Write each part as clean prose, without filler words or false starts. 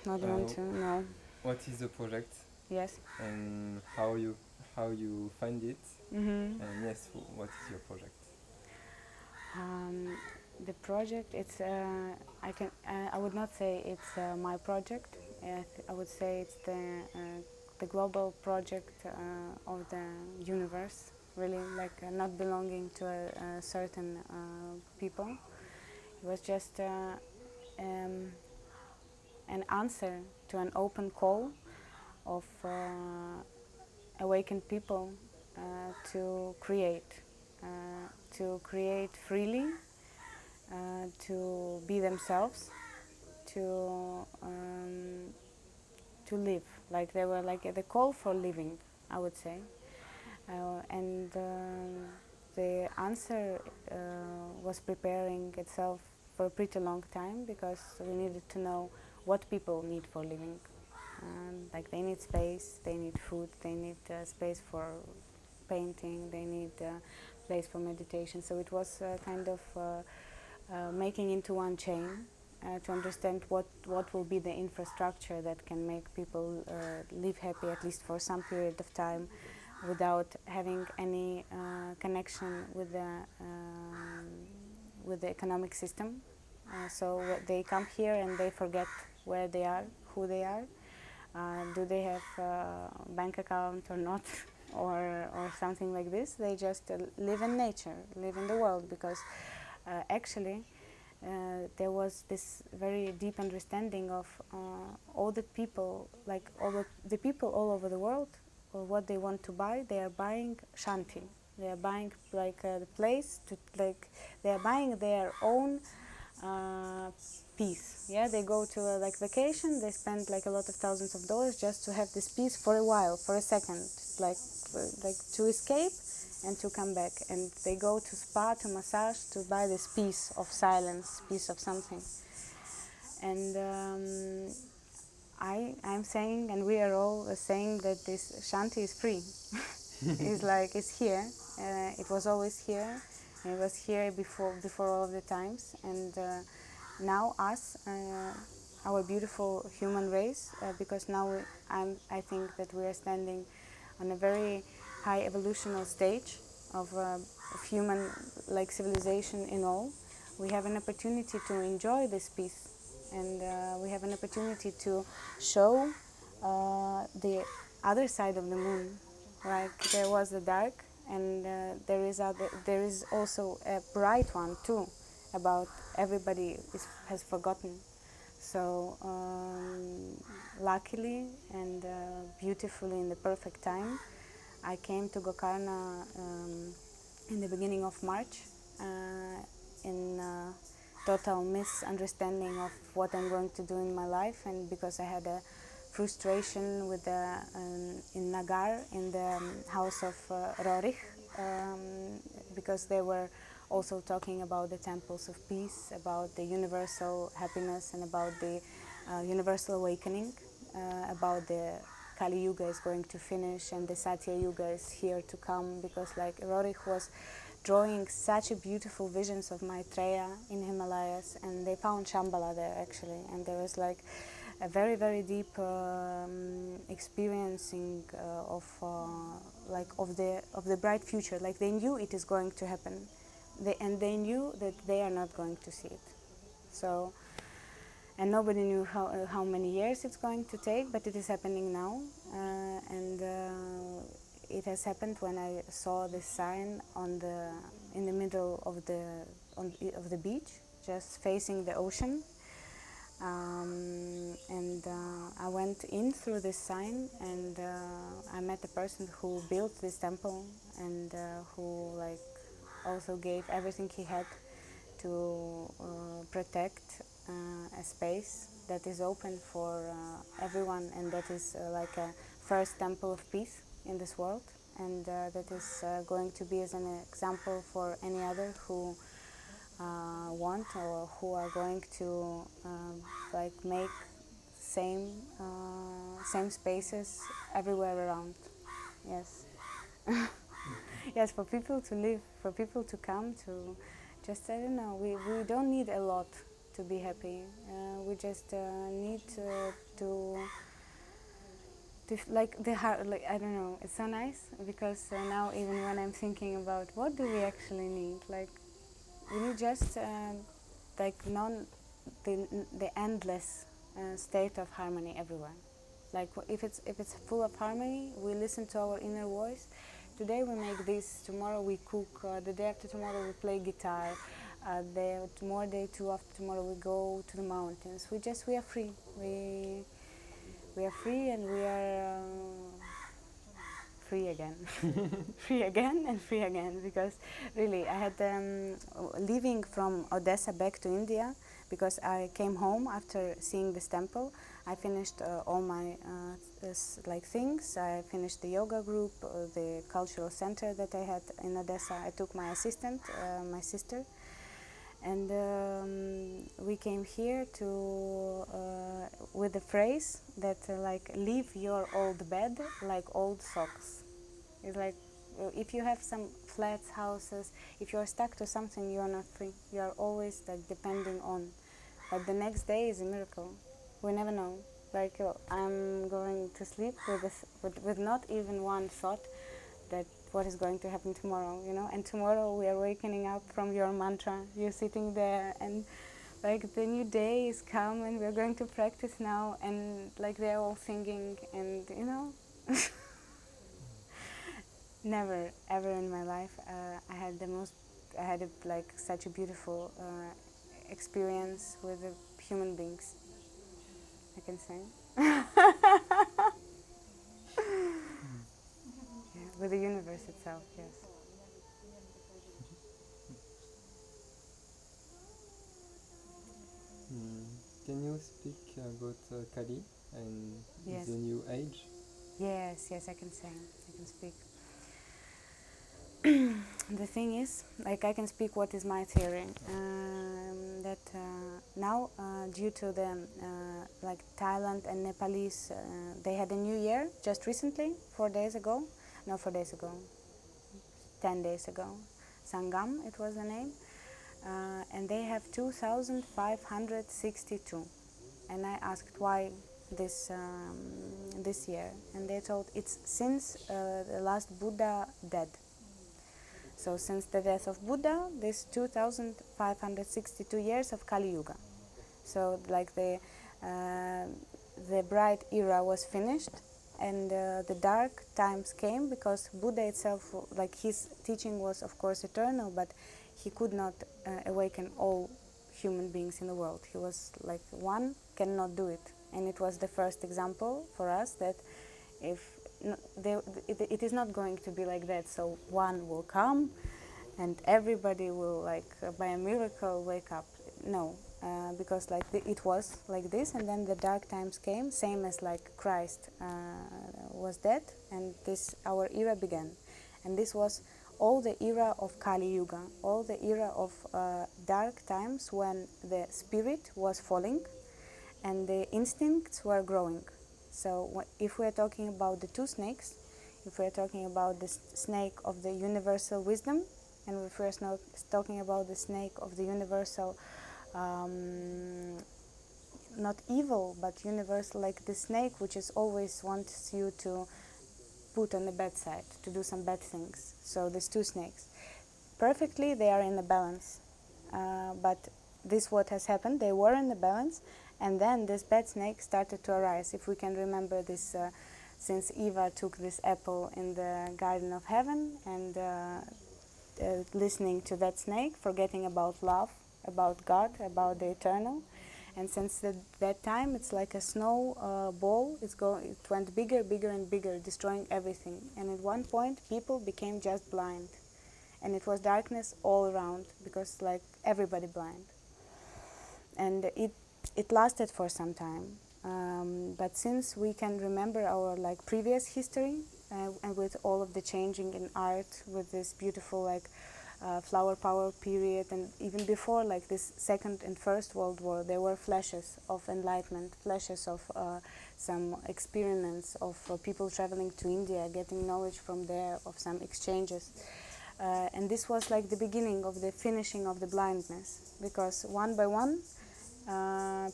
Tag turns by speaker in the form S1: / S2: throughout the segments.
S1: Not want to, no.
S2: What is the project
S1: Yes.
S2: and how you find it?
S1: Mm-hmm.
S2: And yes, what is your project?
S1: Um, the project, it's I would not say it's my project. I would say it's the global project of the universe. Really, like not belonging to a certain people. It was just um, an answer to an open call of awakened people uh, to create freely, to be themselves, to live. Like they were like the call for living, I would say, and the answer was preparing itself for a pretty long time because we needed to know what people need for living. Like they need space, they need food, they need space for painting, they need place for meditation. So it was kind of making into one chain to understand what will be the infrastructure that can make people live happy at least for some period of time without having any connection with the economic system. So they come here and they forget where they are, who they are, do they have a bank account or not, or something like this. They just live in nature, live in the world, because actually there was this very deep understanding of all the people, like all the people all over the world, or what they want to buy. They are buying shanti. They are buying like the place to like. They are buying their own uh, peace. Yeah, they go to a like vacation. They spend like a lot of thousands of dollars just to have this peace for a while, for a second, like to escape and to come back. And they go to spa, to massage, to buy this peace of silence, peace of something. And I'm saying, and we are all saying that this shanti is free. It's like it's here. It was always here. It was here before all of the times, and now us, our beautiful human race, because now I think that we are standing on a very high evolutional stage of human like civilization in all. We have an opportunity to enjoy this peace, and we have an opportunity to show the other side of the moon. Like there was the dark, and there is also a bright one too. About everybody has forgotten. So luckily and beautifully, in the perfect time, I came to Gokarna in the beginning of March, in total misunderstanding of what I'm going to do in my life, and because I had a frustration with in Nagar, in the house of Rorich, because they were also talking about the temples of peace, about the universal happiness, and about the universal awakening, about the Kali Yuga is going to finish and the Satya Yuga is here to come, because like Rorich was drawing such a beautiful visions of Maitreya in Himalayas, and they found Shambhala there actually, and there was like a very very deep experiencing of the bright future. Like they knew it is going to happen, and they knew that they are not going to see it. So, and nobody knew how many years it's going to take, but it is happening now, and it has happened when I saw this sign in the middle of the beach, just facing the ocean. And I went in through this sign, and I met the person who built this temple, and who like also gave everything he had to protect a space that is open for everyone, and that is like a first temple of peace in this world, and that is going to be as an example for any other who want, or who are going to like make same same spaces everywhere around. Yes. Yes, for people to live, for people to come to just, I don't know, we don't need a lot to be happy. We just need to like the heart, like I don't know, it's so nice because now even when I'm thinking about what do we actually need, like we need just like the endless state of harmony everywhere. Like if it's full of harmony, we listen to our inner voice. Today we make this, tomorrow we cook, the day after tomorrow we play guitar, the more day two after tomorrow we go to the mountains. We are free. We are free and we are free again. Free again and free again, because really I had leaving from Odessa back to India, because I came home after seeing this temple. I finished all my like things. I finished the yoga group, the cultural center that I had in Odessa. I took my assistant, my sister, and we came here to with the phrase that like leave your old bed like old socks. It's like if you have some flats, houses, if you're stuck to something, you're not free. You're always like depending on. But the next day is a miracle. We never know. Like I'm going to sleep with not even one thought that what is going to happen tomorrow, you know. And tomorrow we are waking up from your mantra. You're sitting there and like the new day is come and we're going to practice now, and like they're all singing, and you know. Never ever in my life I had like such a beautiful experience with the human beings, I can say. Yeah, with the universe itself, yes.
S2: Can you speak about Kali and
S1: Yes.
S2: the new age?
S1: Yes, I can say, I can speak. The thing is, like I can speak what is my theory, that now due to the like Thailand and Nepalese, they had a new year just recently, 4 days ago, no 4 days ago, 10 days ago, Sangam it was the name, and they have 2,562, and I asked why this year, and they told it's since the last Buddha dead. So since the death of Buddha, this 2,562 years of Kali Yuga. So like the bright era was finished, and the dark times came, because Buddha itself, like his teaching was of course eternal, but he could not awaken all human beings in the world. He was like one cannot do it, and it was the first example for us that if it is not going to be like that. So one will come and everybody will like by a miracle wake up. No, because like it was like this, and then the dark times came, same as like Christ was dead, and this our era began. And this was all the era of Kali Yuga, all the era of dark times, when the spirit was falling and the instincts were growing. So if we are talking about the two snakes, if we are talking about the snake of the universal wisdom, and if we are talking about the snake of the universal, not evil, but universal, like the snake which is always wants you to put on the bad side, to do some bad things. So these two snakes, perfectly they are in the balance. But this what has happened, they were in the balance, and then this bad snake started to arise. If we can remember this, since Eva took this apple in the Garden of Heaven, and listening to that snake, forgetting about love, about God, about the eternal. And since that time, it's like a snow ball. It went bigger, bigger and bigger, destroying everything. And at one point, people became just blind. And it was darkness all around, because like everybody blind. And it lasted for some time. But since we can remember our like previous history, and with all of the changing in art, with this beautiful like flower power period, and even before like this Second and First World War, there were flashes of enlightenment, flashes of some experiments of people traveling to India, getting knowledge from there, of some exchanges. And this was like the beginning of the finishing of the blindness, because one by one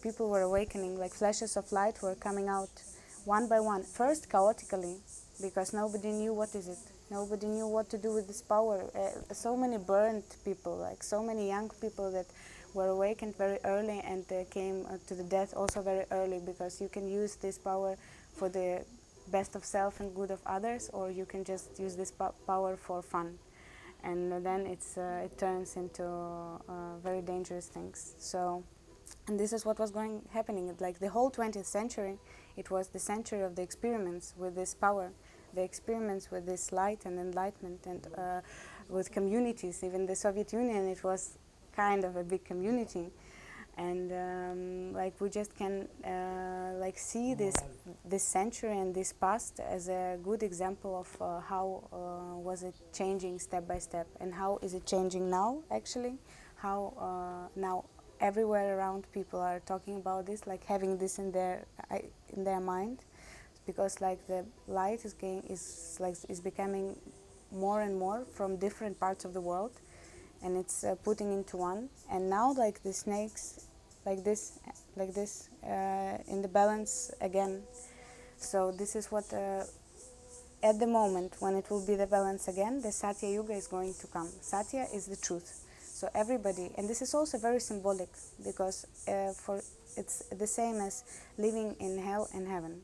S1: people were awakening, like flashes of light were coming out one by one, first chaotically, because nobody knew what is it. Nobody knew what to do with this power. So many burned people, like so many young people that were awakened very early and came to the death also very early, because you can use this power for the best of self and good of others, or you can just use this power for fun, and then it turns into very dangerous things. So, and this is what was happening. Like the whole 20th century, it was the century of the experiments with this power, the experiments with this light and enlightenment, and with communities. Even the Soviet Union, it was kind of a big community, and like we just can like see this century and this past as a good example of how was it changing step by step, and how is it changing now actually, how now everywhere around people are talking about this, like having this in their mind, because like the light is becoming more and more from different parts of the world, and it's putting into one, and now like the snakes like this in the balance again. So this is what at the moment when it will be the balance again, the Satya Yuga is going to come. Satya is the truth. So everybody, and this is also very symbolic, because for it's the same as living in hell and heaven.